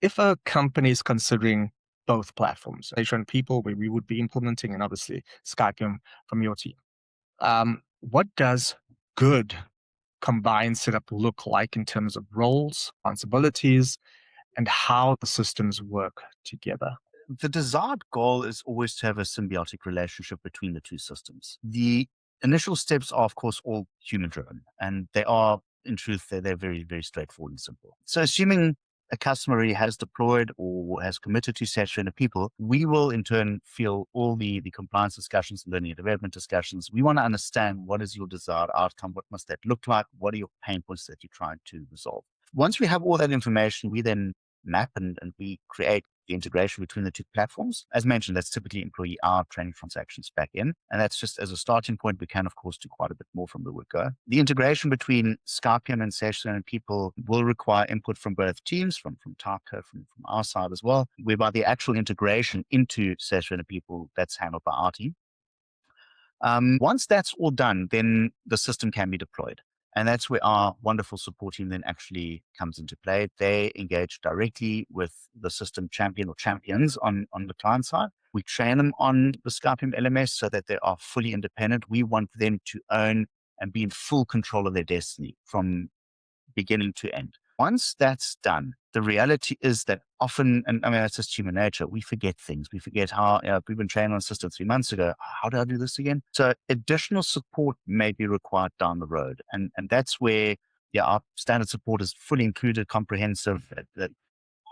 If a company is considering both platforms, HR and people, where we would be implementing, and obviously Skypiom from your team, what does good combined setup look like in terms of roles, responsibilities, and how the systems work together? The desired goal is always to have a symbiotic relationship between the two systems. The initial steps are, of course, all human driven, and they are, in truth, they're very, very straightforward and simple. So, assuming a customer already has deployed or has committed to saturated people, we will in turn feel all the compliance discussions, learning and development discussions. We want to understand what is your desired outcome, what must that look like, what are your pain points that you're trying to resolve. Once we have all that information, we then map and we create the integration between the two platforms. As mentioned, that's typically employee out, training transactions back in. And that's just as a starting point. We can, of course, do quite a bit more from the word go. The integration between Skypiom and Session and people will require input from both teams, from TydeCo, from our side as well, whereby the actual integration into Session and people, that's handled by our team. Once that's all done, then the system can be deployed. And that's where our wonderful support team then actually comes into play. They engage directly with the system champion or champions on the client side. We train them on the Skype LMS so that they are fully independent. We want them to own and be in full control of their destiny from beginning to end. Once that's done, the reality is that often, and I mean, that's just human nature, we forget things. We forget how, we've been trained on a system 3 months ago. How do I do this again? So additional support may be required down the road. And that's where, our standard support is fully included, comprehensive, at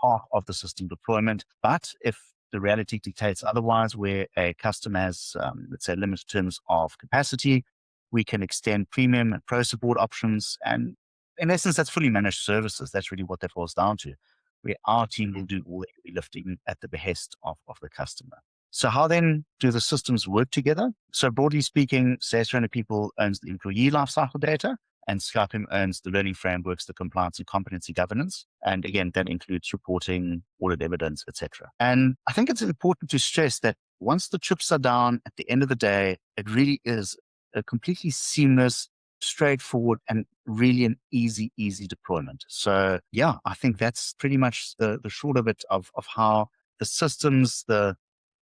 part of the system deployment. But if the reality dictates otherwise, where a customer has, let's say, limited terms of capacity, we can extend premium and pro support options. And in essence, that's fully managed services. That's really what that boils down to, where our team will do all the heavy lifting at the behest of the customer. So how then do the systems work together? So broadly speaking, SaaS Trainer People owns the employee lifecycle data, and Skypiom owns the learning frameworks, the compliance and competency governance. And again, that includes reporting, audit evidence, etc. And I think it's important to stress that once the chips are down, at the end of the day, it really is a completely seamless, straightforward, and really an easy deployment. So yeah, I think that's pretty much the short of it of how the systems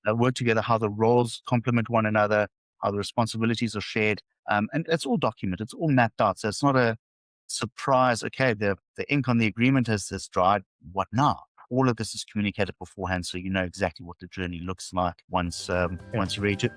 work together, how the roles complement one another, how the responsibilities are shared. And it's all documented, it's all mapped out. So it's not a surprise. Okay, the ink on the agreement has dried. What now? All of this is communicated beforehand, so you know exactly what the journey looks like once Yeah. once you reach it.